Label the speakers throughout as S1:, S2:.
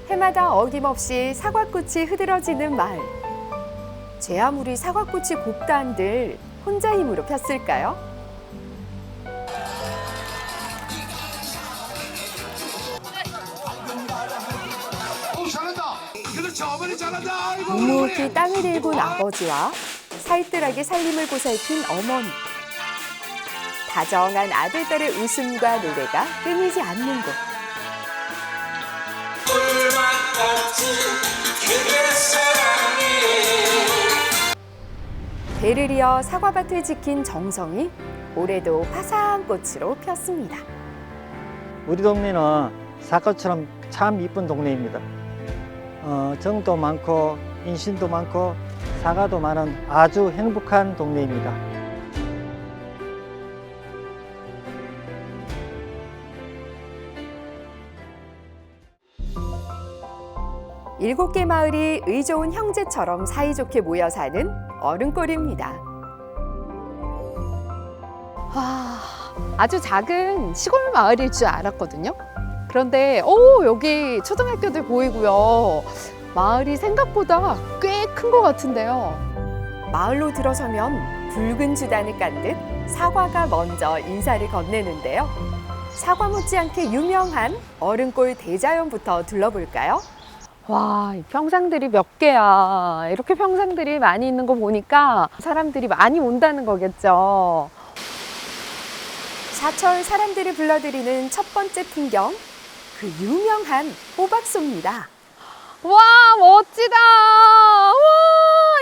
S1: 해마다 어김없이 사과꽃이 흐드러지는 마을. 제 아무리 사과꽃이 곱다 한들 혼자 힘으로 폈을까요?
S2: 잘한다. 그렇죠. 어머니 잘한다. 아이고,
S1: 묵묵히 땅을 일군 아버지와 살뜰하게 살림을 보살핀 어머니. 다정한 아들, 딸의 웃음과 노래가 끊이지 않는 곳. 배를 이어 사과밭을 지킨 정성이 올해도 화사한 꽃으로 폈습니다.
S3: 우리 동네는 사과처럼 참 이쁜 동네입니다. 정도 많고 인심도 많고 사과도 많은 아주 행복한 동네입니다.
S1: 일곱 개 마을이 의좋은 형제처럼 사이좋게 모여 사는 어른골입니다.
S4: 아주 작은 시골 마을일 줄 알았거든요. 그런데 여기 초등학교도 보이고요. 마을이 생각보다 꽤 큰 것 같은데요.
S1: 마을로 들어서면 붉은 주단을 깐 듯 사과가 먼저 인사를 건네는데요. 사과 못지않게 유명한 어른골 대자연부터 둘러볼까요?
S4: 와, 이 평상들이 몇 개야. 이렇게 평상들이 많이 있는 거 보니까 사람들이 많이 온다는 거겠죠.
S1: 사철 사람들이 불러들이는 첫 번째 풍경, 그 유명한 호박소입니다.
S4: 와, 멋지다. 와,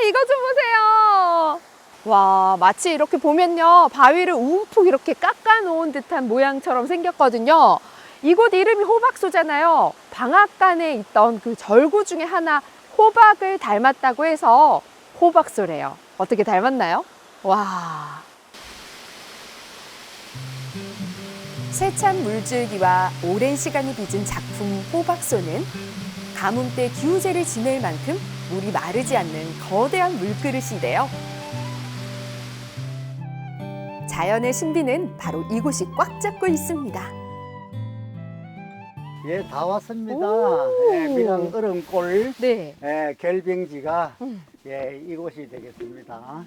S4: 이거 좀 보세요. 와, 마치 이렇게 보면요, 바위를 움푹 이렇게 깎아 놓은 듯한 모양처럼 생겼거든요. 이곳 이름이 호박소잖아요. 방앗간에 있던 그 절구 중에 하나 호박을 닮았다고 해서 호박소래요. 어떻게 닮았나요? 와.
S1: 세찬 물줄기와 오랜 시간이 빚은 작품 호박소는 가뭄때 기우제를 지낼 만큼 물이 마르지 않는 거대한 물그릇인데요. 자연의 신비는 바로 이곳이 꽉 잡고 있습니다.
S5: 예, 다 왔습니다.
S4: 오.
S5: 예, 밀양 얼음골
S4: 네.
S5: 예, 결빙지가
S4: 음.
S5: 예, 이곳이 되겠습니다.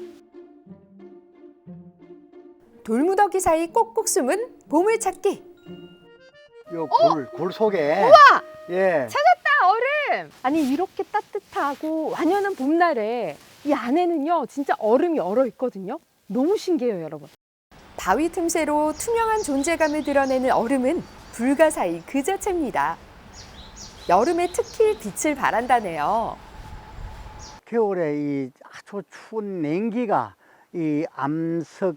S1: 돌무더기 사이 꼭꼭 숨은 보물찾기.
S5: 요 굴 속에
S4: 우와!
S5: 예,
S4: 찾았다, 얼음! 아니, 이렇게 따뜻하고 완연한 봄날에 이 안에는요, 진짜 얼음이 얼어 있거든요. 너무 신기해요, 여러분.
S1: 바위 틈새로 투명한 존재감을 드러내는 얼음은 불가사의 그 자체입니다. 여름에 특히 빛을 발한다네요.
S5: 겨울에 이 아주 추운 냉기가 이 암석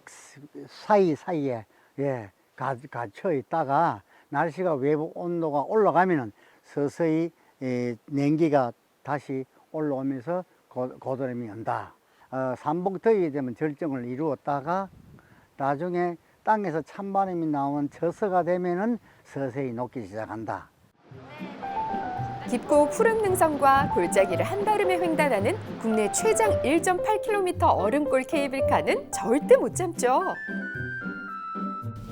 S5: 사이사이에 예, 갇혀 있다가 날씨가 외부 온도가 올라가면은 서서히 이 냉기가 다시 올라오면서 고드름이 온다. 삼복더위 되면 절정을 이루었다가 나중에 땅에서 찬바람이 나오는 저서가 되면은 서서히 녹기 시작한다.
S1: 깊고 푸른 능선과 골짜기를 한달음에 횡단하는 국내 최장 1.8km 얼음골 케이블카는 절대 못 참죠.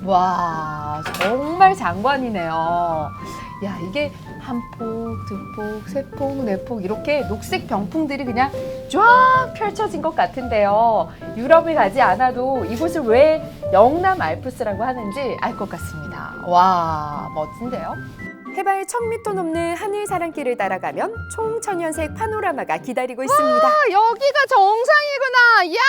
S4: 와, 정말 장관이네요. 야, 이게 한 폭, 두 폭, 세 폭, 네 폭 이렇게 녹색 병풍들이 그냥 쫙 펼쳐진 것 같은데요. 유럽을 가지 않아도 이곳을 왜 영남 알프스라고 하는지 알 것 같습니다. 와, 멋진데요?
S1: 해발 1000m 넘는 하늘 사랑길을 따라가면 총천연색 파노라마가 기다리고 있습니다.
S4: 아, 여기가 정상이구나. 야!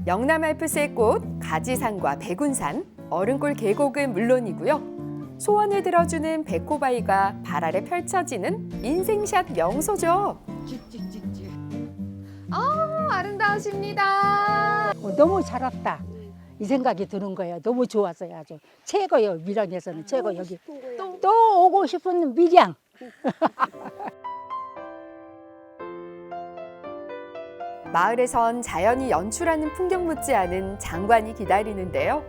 S1: 영남 알프스의 꽃 가지산과 백운산, 어른골 계곡은 물론이고요. 소원을 들어주는 백호바위가 발 아래 펼쳐지는 인생샷 명소죠.
S4: 아름다우십니다.
S6: 너무 잘 왔다. 이 생각이 드는 거예요. 너무 좋았어요. 아주 최고요. 밀양에서는 최고. 여기 또 오고 싶은 밀양.
S1: 마을에선 자연이 연출하는 풍경 못지않은 장관이 기다리는데요.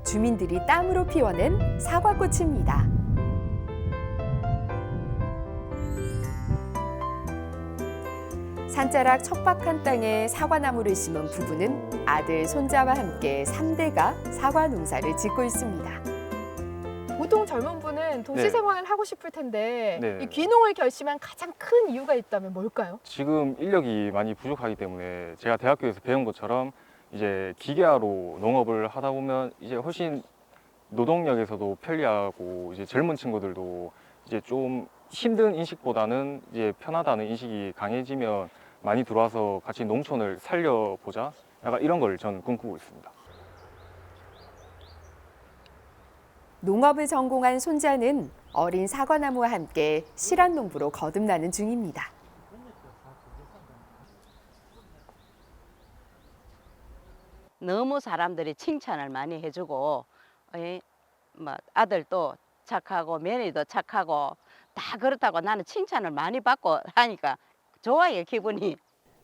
S1: 주민들이 땀으로 피워낸 사과꽃입니다. 산자락 척박한 땅에 사과나무를 심은 부부는 아들, 손자와 함께 3대가 사과 농사를 짓고 있습니다.
S4: 보통 젊은 분은 도시
S7: 네.
S4: 생활을 하고 싶을 텐데
S7: 네.
S4: 이 귀농을 결심한 가장 큰 이유가 있다면 뭘까요?
S7: 지금 인력이 많이 부족하기 때문에 제가 대학교에서 배운 것처럼 이제 기계화로 농업을 하다 보면 이제 훨씬 노동력에서도 편리하고 이제 젊은 친구들도 이제 좀 힘든 인식보다는 이제 편하다는 인식이 강해지면 많이 들어와서 같이 농촌을 살려보자. 약간 이런 걸 저는 꿈꾸고 있습니다.
S1: 농업을 전공한 손자는 어린 사과나무와 함께 실한 농부로 거듭나는 중입니다.
S8: 너무 사람들이 칭찬을 많이 해주고 뭐 아들도 착하고 며느리도 착하고 다 그렇다고 나는 칭찬을 많이 받고 하니까 좋아요, 기분이.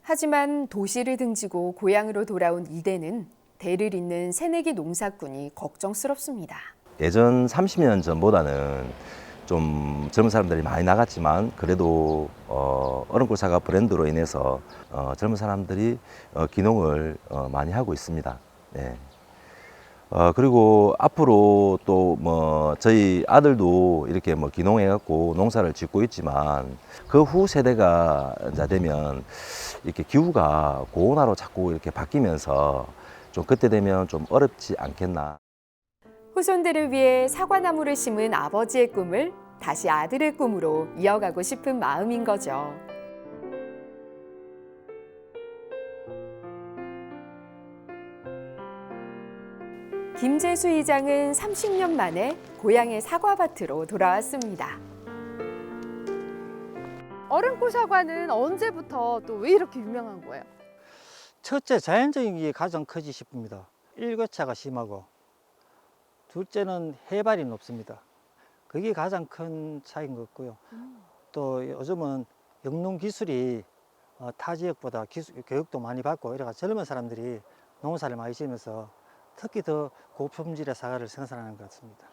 S1: 하지만 도시를 등지고 고향으로 돌아온 이대는 대를 잇는 새내기 농사꾼이 걱정스럽습니다.
S9: 예전 30년 전보다는 좀 젊은 사람들이 많이 나갔지만 그래도 얼음골 사과 브랜드로 인해서 젊은 사람들이 귀농을 많이 하고 있습니다. 네. 그리고 앞으로 또 뭐 저희 아들도 이렇게 뭐 귀농해갖고 농사를 짓고 있지만 그 후 세대가 이제 되면 이렇게 기후가 고온화로 자꾸 이렇게 바뀌면서 좀 그때 되면 좀 어렵지 않겠나.
S1: 후손들을 위해 사과나무를 심은 아버지의 꿈을 다시 아들의 꿈으로 이어가고 싶은 마음인 거죠. 김재수 이장은 30년 만에 고향의 사과밭으로 돌아왔습니다.
S4: 얼음골 사과는 언제부터 또 왜 이렇게 유명한 거예요?
S3: 첫째, 자연적인 게 가장 크지 싶습니다. 일교차가 심하고, 둘째는 해발이 높습니다. 그게 가장 큰 차이인 것 같고요. 또 요즘은 영농 기술이 타 지역보다 교육도 많이 받고 이래가 젊은 사람들이 농사를 많이 지으면서 특히 더 고품질의 사과를 생산하는 것 같습니다.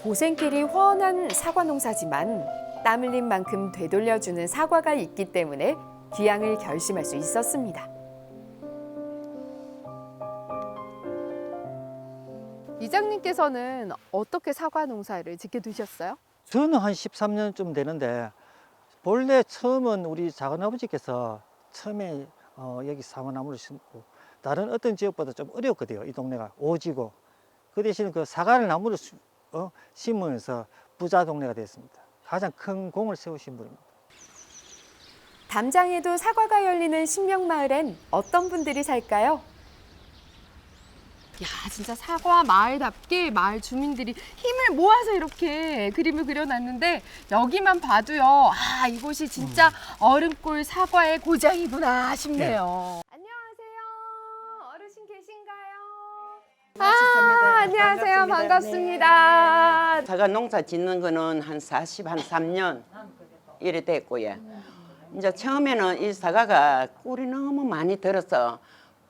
S1: 고생길이 훤한 사과 농사지만 땀 흘린 만큼 되돌려주는 사과가 있기 때문에 귀향을 결심할 수 있었습니다.
S4: 이장님께서는 어떻게 사과 농사를 짓게 되셨어요?
S3: 저는 한 13년쯤 되는데 본래 처음은 우리 작은아버지께서 처음에 여기 사과나무를 심고 다른 어떤 지역보다 좀 어려웠거든요. 이 동네가 오지고 그 대신 그 사과를 나무를 심으면서 부자 동네가 됐습니다. 가장 큰 공을 세우신 분입니다.
S1: 담장에도 사과가 열리는 신명마을엔 어떤 분들이 살까요?
S4: 야, 진짜 사과 마을답게 마을 주민들이 힘을 모아서 이렇게 그림을 그려놨는데 여기만 봐도요. 아, 이곳이 진짜 얼음골 사과의 고장이구나 싶네요. 안녕하세요. 어르신 계신가요? 안녕하세요. 반갑습니다.
S10: 사과 농사 짓는 거는 한 3년 이래 됐고요. 이제 처음에는 이 사과가 꿀이 너무 많이 들어서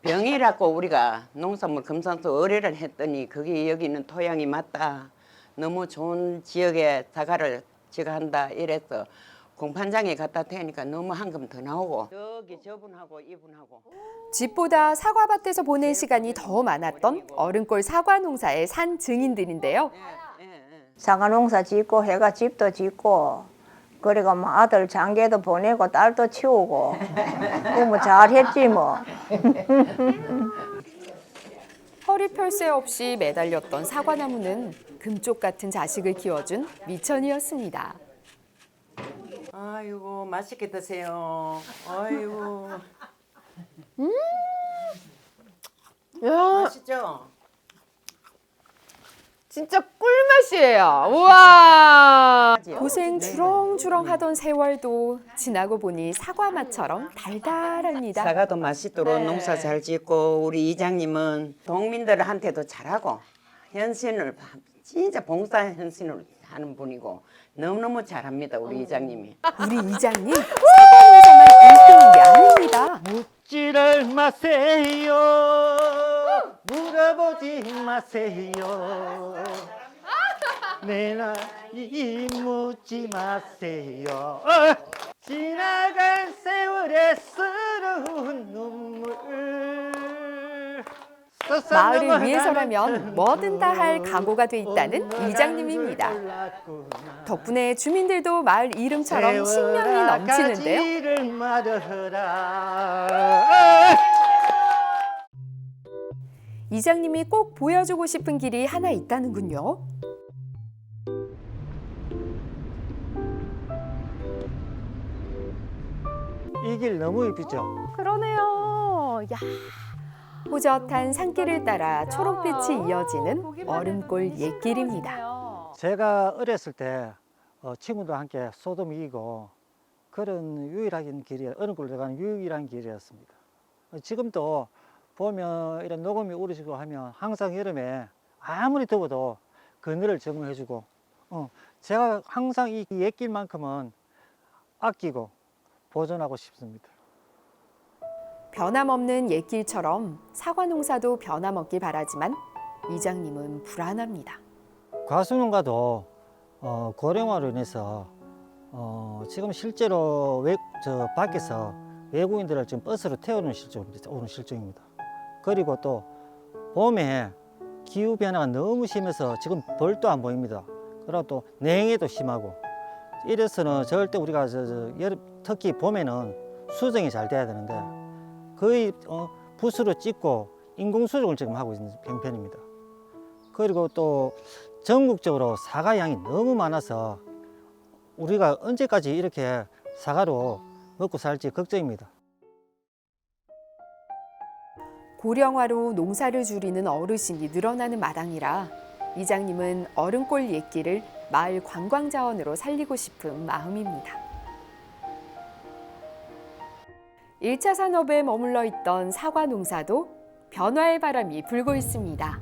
S10: 병이라고 우리가 농산물 검사소 의뢰를 했더니 그게 여기는 토양이 맞다. 너무 좋은 지역에 사과를 지어한다 이래서 공판장에 갖다 대니까 너무 한금 더 나오고 저기 저분하고 이분하고
S1: 집보다 사과밭에서 보낸 시간이 더 많았던 얼음골 사과 농사의 산 증인들인데요.
S11: 사과 농사 짓고 해가 집도 짓고 그리고 뭐 아들 장계도 보내고 딸도 치우고 뭐 잘했지 뭐.
S1: 허리 펼 새 없이 매달렸던 사과나무는 금쪽 같은 자식을 키워준 미천이었습니다.
S10: 아이고 맛있게 드세요. 아이고
S4: 야,
S10: 맛있죠?
S4: 진짜 꿀맛이에요. 우와.
S1: 고생 주렁주렁 하던 세월도 지나고 보니 사과 맛처럼 달달합니다.
S10: 사과도 맛있도록 농사 잘 짓고 우리 이장님은 동민들한테도 잘하고 헌신을 진짜 봉사 헌신을 하는 분이고 너무너무 잘합니다 우리 이장님이.
S1: 우리 이장님 사과 농사만 1등인 게 아닙니다.
S3: 묻지를 마세요. 물어보지 마세요. 내 나이 묻지 마세요. 지나간 세월의 서러운 눈물.
S1: 마을을 위해서라면 뭐든 다 할 각오가 돼 있다는 이장님입니다. 덕분에 주민들도 마을 이름처럼 신명이 넘치는데요. 이장님이 꼭 보여주고 싶은 길이 하나 있다는군요.
S3: 이 길 너무 이쁘죠?
S4: 그러네요. 야,
S1: 호젓한 산길을 따라 초록빛이 이어지는 얼음골 옛길입니다.
S3: 제가 어렸을 때 친구들과 함께 소돔 이기고 그런 유일한 길이 얼음골 들어가는 유일한 길이었습니다. 지금도 보면 이런 녹음이 우르시고 하면 항상 여름에 아무리 더워도 그늘을 제공해주고 제가 항상 이 옛길만큼은 아끼고 보존하고 싶습니다.
S1: 변함없는 옛길처럼 사과 농사도 변함없길 바라지만 이장님은 불안합니다.
S3: 과수농가도 고령화로 인해서 지금 실제로 밖에서 외국인들을 지금 버스로 태우는 실정입니다. 그리고 또 봄에 기후 변화가 너무 심해서 지금 벌도 안 보입니다. 그리고 또 냉해도 심하고 이래서는 절대 우리가 특히 봄에는 수정이 잘 돼야 되는데 거의 붓으로 찍고 인공 수정을 지금 하고 있는 형편입니다. 그리고 또 전국적으로 사과 양이 너무 많아서 우리가 언제까지 이렇게 사과로 먹고 살지 걱정입니다.
S1: 고령화로 농사를 줄이는 어르신이 늘어나는 마당이라 이장님은 얼음골 옛길을 마을 관광 자원으로 살리고 싶은 마음입니다. 1차 산업에 머물러 있던 사과 농사도 변화의 바람이 불고 있습니다.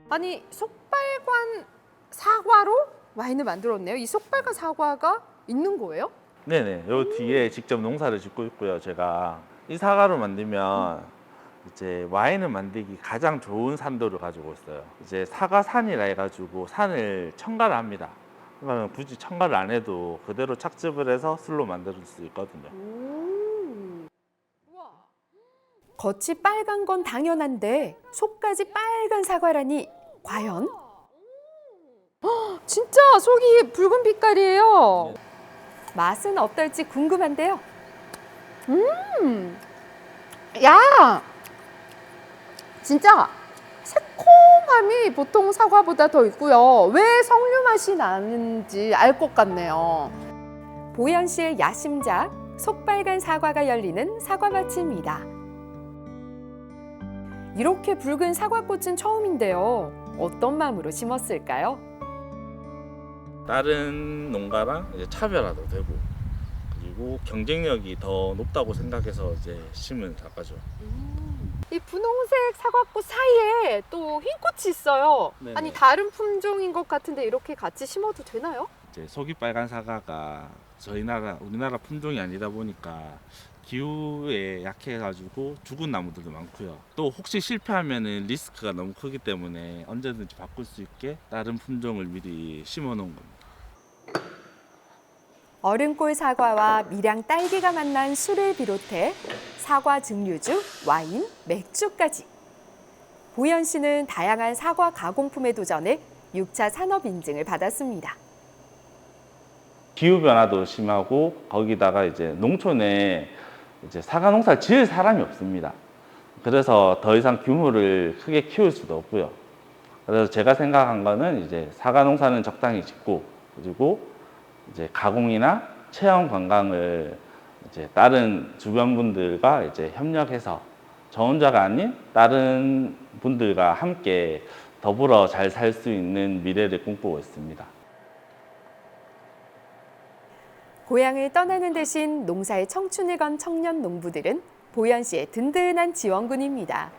S4: 아니 속빨관 사과로 와인을 만들었네요. 이 속빨관 사과가 있는 거예요?
S12: 네네. 요 뒤에 직접 농사를 짓고 있고요. 제가 이 사과로 만들면 이제 와인을 만들기 가장 좋은 산도를 가지고 있어요. 이제 사과산이라 해가지고 산을 첨가를 합니다. 그러면 굳이 첨가를 안 해도 그대로 착즙을 해서 술로 만들 수 있거든요.
S1: 겉이 빨간 건 당연한데 속까지 빨간 사과라니 과연?
S4: 진짜 속이 붉은 빛깔이에요.
S1: 맛은 어떨지 궁금한데요.
S4: 야, 진짜 새콤함이 보통 사과보다 더 있고요. 왜 석류 맛이 나는지 알 것 같네요.
S1: 보현 씨의 야심작 속빨간 사과가 열리는 사과밭입니다. 이렇게 붉은 사과꽃은 처음인데요. 어떤 마음으로 심었을까요?
S12: 다른 농가랑 이제 차별화도 되고 그리고 경쟁력이 더 높다고 생각해서 이제 심은 사과죠.
S4: 이 분홍색 사과꽃 사이에 또 흰 꽃이 있어요.
S12: 네네.
S4: 아니 다른 품종인 것 같은데 이렇게 같이 심어도 되나요?
S12: 이제 속이 빨간 사과가 우리나라 품종이 아니다 보니까 기후에 약해가지고 죽은 나무들도 많고요. 또 혹시 실패하면은 리스크가 너무 크기 때문에 언제든지 바꿀 수 있게 다른 품종을 미리 심어 놓은 겁니다.
S1: 얼음골 사과와 밀양 딸기가 만난 술을 비롯해 사과 증류주, 와인, 맥주까지. 보현 씨는 다양한 사과 가공품에 도전해 6차 산업 인증을 받았습니다.
S12: 기후 변화도 심하고 거기다가 이제 농촌에 이제 사과 농사를 지을 사람이 없습니다. 그래서 더 이상 규모를 크게 키울 수도 없고요. 그래서 제가 생각한 거는 이제 사과 농사는 적당히 짓고 그리고 이제 가공이나 체험 관광을 이제 다른 주변 분들과 이제 협력해서 저 혼자가 아닌 다른 분들과 함께 더불어 잘 살 수 있는 미래를 꿈꾸고 있습니다.
S1: 고향을 떠나는 대신 농사에 청춘을 건 청년 농부들은 보현 씨의 든든한 지원군입니다.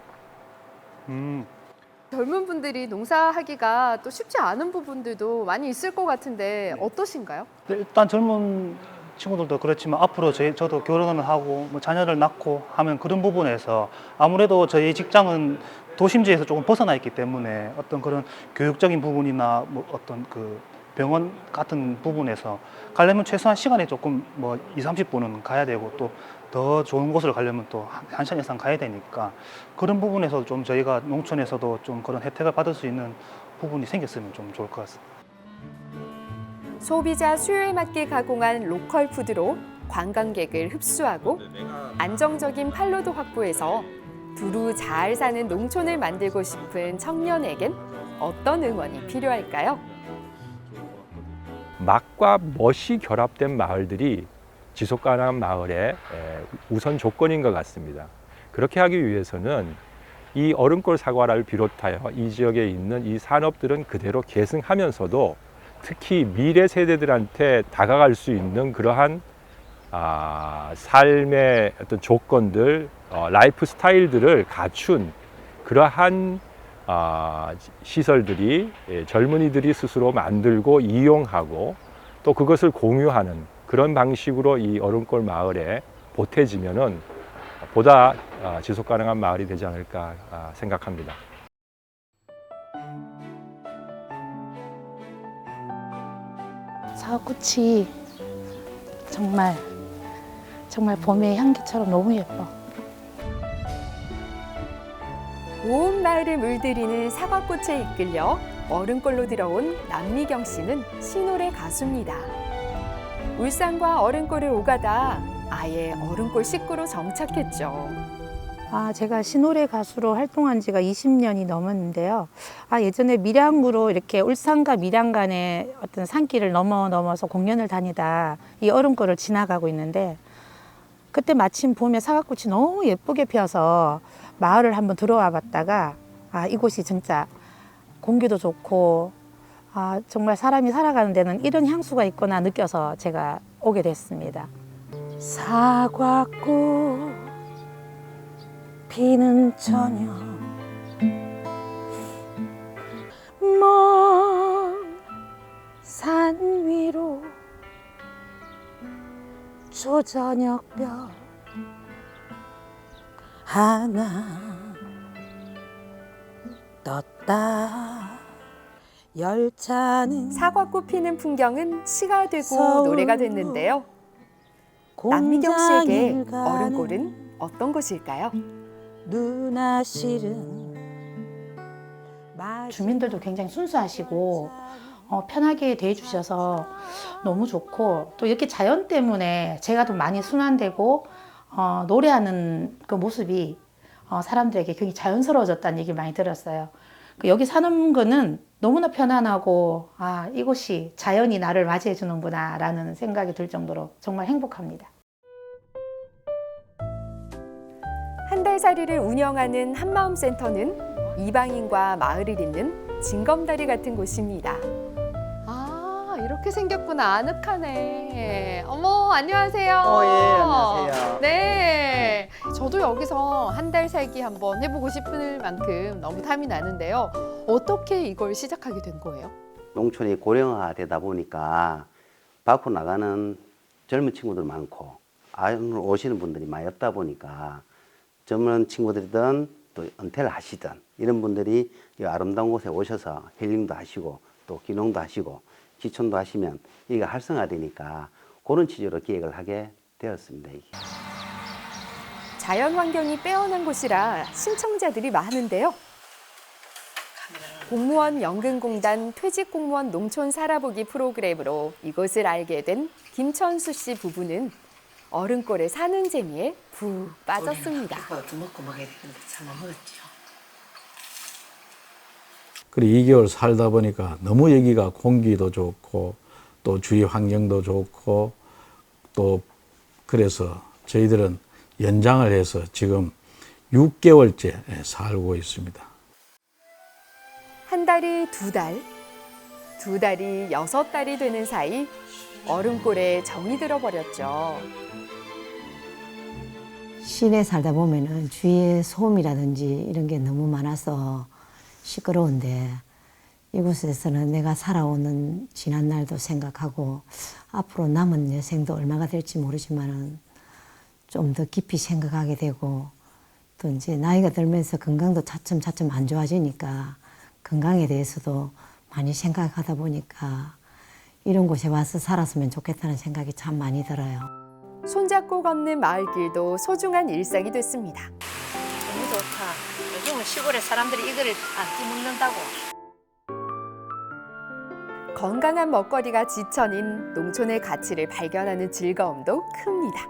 S4: 젊은 분들이 농사하기가 또 쉽지 않은 부분들도 많이 있을 것 같은데 어떠신가요?
S13: 일단 젊은 친구들도 그렇지만 앞으로 저도 결혼을 하고 뭐 자녀를 낳고 하면 그런 부분에서 아무래도 저희 직장은 도심지에서 조금 벗어나 있기 때문에 어떤 그런 교육적인 부분이나 뭐 어떤 그 병원 같은 부분에서 가려면 최소한 시간이 조금 뭐 20-30분은 가야 되고 또 더 좋은 곳을 가려면 또 1시간 이상 가야 되니까 그런 부분에서 좀 저희가 농촌에서도 좀 그런 혜택을 받을 수 있는 부분이 생겼으면 좀 좋을 것 같습니다.
S1: 소비자 수요에 맞게 가공한 로컬 푸드로 관광객을 흡수하고 안정적인 판로도 확보해서 두루 잘 사는 농촌을 만들고 싶은 청년에겐 어떤 응원이 필요할까요?
S14: 맛과 멋이 결합된 마을들이 지속가능한 마을의 우선 조건인 것 같습니다. 그렇게 하기 위해서는 이 얼음골 사과를 비롯하여 이 지역에 있는 이 산업들은 그대로 계승하면서도 특히 미래 세대들한테 다가갈 수 있는 그러한 삶의 어떤 조건들, 라이프 스타일들을 갖춘 그러한 시설들이 젊은이들이 스스로 만들고 이용하고 또 그것을 공유하는 그런 방식으로 이 얼음골 마을에 보태지면은 보다 지속 가능한 마을이 되지 않을까 생각합니다.
S6: 사과꽃이 정말 봄의 향기처럼 너무 예뻐.
S1: 온 마을을 물들이는 사과꽃에 이끌려 얼음골로 들어온 남미경 씨는 시노래 가수입니다. 울산과 얼음골을 오가다 아예 얼음골 식구로 정착했죠.
S6: 제가 시노래 가수로 활동한 지가 20년이 넘었는데요. 예전에 밀양구로 이렇게 울산과 밀양 간의 어떤 산길을 넘어서 공연을 다니다 이 얼음골을 지나가고 있는데 그때 마침 봄에 사과꽃이 너무 예쁘게 피어서 마을을 한번 들어와 봤다가 이곳이 진짜 공기도 좋고 정말 사람이 살아가는 데는 이런 향수가 있구나 느껴서 제가 오게 됐습니다. 사과꽃 피는 저녁 먼 산 위로 초저녁별 하나 떴다. 열차는
S1: 사과꽃 피는 풍경은 시가 되고 노래가 됐는데요. 남미경 씨에게 얼음골은 어떤 곳일까요?
S6: 누나 실은 주민들도 굉장히 순수하시고 편하게 대해주셔서 너무 좋고 또 이렇게 자연 때문에 제가 더 많이 순환되고 노래하는 그 모습이 사람들에게 굉장히 자연스러워졌다는 얘기를 많이 들었어요. 여기 사는 거는 너무나 편안하고 이곳이 자연이 나를 맞이해 주는구나 라는 생각이 들 정도로 정말 행복합니다.
S1: 한 달살이를 운영하는 한마음센터는 이방인과 마을을 잇는 징검다리 같은 곳입니다.
S4: 이렇게 생겼구나. 아늑하네. 어머, 안녕하세요.
S5: 예, 안녕하세요.
S4: 네. 저도 여기서 한 달 살기 한번 해보고 싶을 만큼 너무 탐이 나는데요. 어떻게 이걸 시작하게 된 거예요?
S15: 농촌이 고령화되다 보니까 밖으로 나가는 젊은 친구들 많고 안으로 오시는 분들이 많이 없다 보니까 젊은 친구들이든 또 은퇴를 하시든 이런 분들이 이 아름다운 곳에 오셔서 힐링도 하시고 또 귀농도 하시고 지촌도 하시면 이게 활성화되니까 그런 취지로 기획을 하게 되었습니다. 이게.
S1: 자연 환경이 빼어난 곳이라 신청자들이 많은데요. 공무원 연금공단 퇴직공무원 농촌 살아보기 프로그램으로 이곳을 알게 된 김천수 씨 부부는 얼음골에 사는 재미에 푹 빠졌습니다.
S6: 먹고 먹어야 되는데 참 먹었죠.
S16: 그래 2개월 살다 보니까 너무 여기가 공기도 좋고 또 주위 환경도 좋고 또 그래서 저희들은 연장을 해서 지금 6개월째 살고 있습니다.
S1: 한 달이 2달, 2달이 6달이 되는 사이 얼음골에 정이 들어버렸죠.
S17: 시내 살다 보면은 주위에 소음이라든지 이런 게 너무 많아서 시끄러운데 이곳에서는 내가 살아오는 지난 날도 생각하고 앞으로 남은 여생도 얼마가 될지 모르지만은 좀 더 깊이 생각하게 되고 또 이제 나이가 들면서 건강도 차츰차츰 안 좋아지니까 건강에 대해서도 많이 생각하다 보니까 이런 곳에 와서 살았으면 좋겠다는 생각이 참 많이 들어요.
S1: 손잡고 걷는 마을길도 소중한 일상이 됐습니다.
S11: 너무 좋다. 요즘은 시골에 사람들이 이거를 안 뛰먹는다고.
S1: 건강한 먹거리가 지천인 농촌의 가치를 발견하는 즐거움도 큽니다.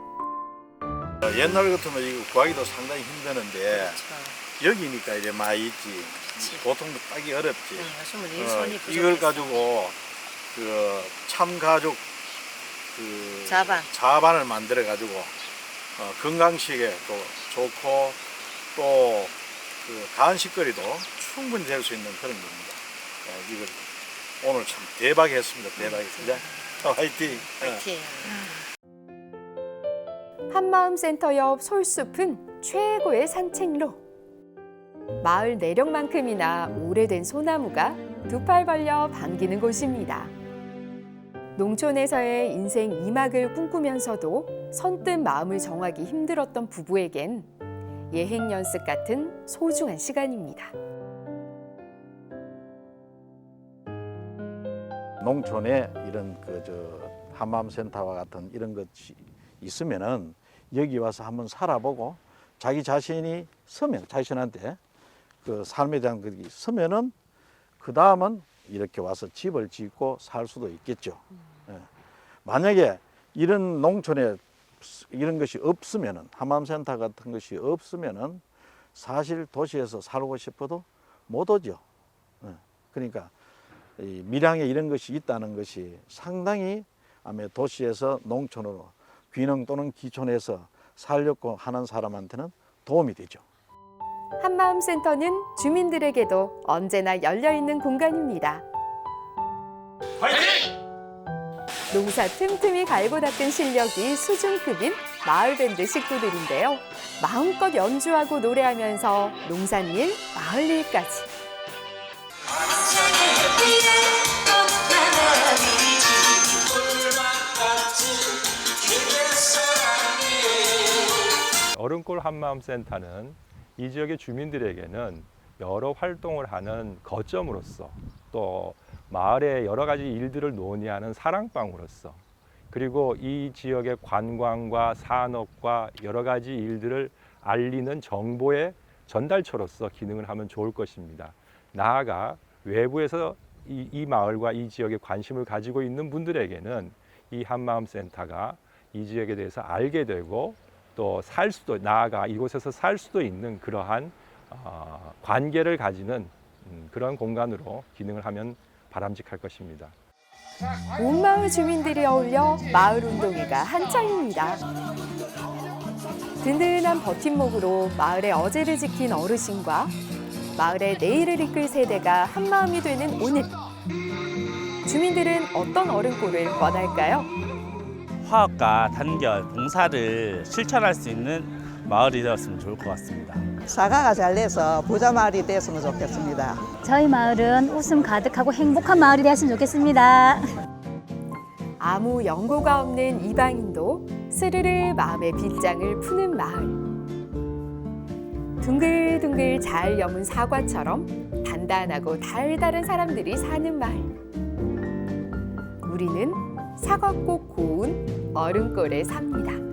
S18: 옛날 같으면 이거 구하기도 상당히 힘드는데 여기니까 이제 많이 있지. 보통 따기 어렵지.
S11: 요즘은 이 손이 부족해서.
S18: 이걸 가지고 그 참가죽 그 자반을 만들어 가지고 건강식에 또 좋고 또 그 간식거리도 충분히 될 수 있는 그런 겁니다. 이걸 오늘 참 대박이었습니다. 대박이었습니다. 화이팅!
S11: 화이팅!
S1: 한마음센터 옆 솔숲은 최고의 산책로. 마을 내력만큼이나 오래된 소나무가 두 팔 벌려 반기는 곳입니다. 농촌에서의 인생 2막을 꿈꾸면서도 선뜻 마음을 정하기 힘들었던 부부에겐 예행 연습 같은 소중한 시간입니다.
S18: 농촌에 이런 한마음센터와 같은 이런 것이 있으면은 여기 와서 한번 살아보고 자기 자신이 서면 자신한테 그 삶에 대한 것이 서면은 그 다음은 이렇게 와서 집을 짓고 살 수도 있겠죠. 예. 만약에 이런 농촌에 이런 것이 없으면은 한마음센터 같은 것이 없으면은 사실 도시에서 살고 싶어도 못 오죠. 예. 그러니까 이 밀양에 이런 것이 있다는 것이 상당히 아마 도시에서 농촌으로 귀농 또는 기촌에서 살려고 하는 사람한테는 도움이 되죠.
S1: 한마음센터는 주민들에게도 언제나 열려있는 공간입니다.
S2: 화이팅!
S1: 농사 틈틈이 갈고 닦은 실력이 수준급인 마을밴드 식구들인데요. 마음껏 연주하고 노래하면서 농산일, 마을일까지.
S14: 어른골 한마음센터는 이 지역의 주민들에게는 여러 활동을 하는 거점으로서 또 마을의 여러 가지 일들을 논의하는 사랑방으로서 그리고 이 지역의 관광과 산업과 여러 가지 일들을 알리는 정보의 전달처로서 기능을 하면 좋을 것입니다. 나아가 외부에서 이 마을과 이 지역에 관심을 가지고 있는 분들에게는 이 한마음센터가 이 지역에 대해서 알게 되고 또 살 수도 나아가 이곳에서 살 수도 있는 그러한 관계를 가지는 그런 공간으로 기능을 하면 바람직할 것입니다.
S1: 온 마을 주민들이 어울려 마을 운동회가 한창입니다. 든든한 버팀목으로 마을의 어제를 지킨 어르신과 마을의 내일을 이끌 세대가 한마음이 되는 오늘. 주민들은 어떤 어른골을 원할까요?
S19: 화합과 단결, 봉사를 실천할 수 있는 마을이 되었으면 좋을 것 같습니다.
S20: 사과가 잘 돼서 부자 마을이 됐으면 좋겠습니다.
S21: 저희 마을은 웃음 가득하고 행복한 마을이 되었으면 좋겠습니다.
S1: 아무 연고가 없는 이방인도 스르르 마음의 빗장을 푸는 마을. 둥글둥글 잘 여문 사과처럼 단단하고 달달한 사람들이 사는 마을. 우리는 사과꽃 고운 어른골에 삽니다.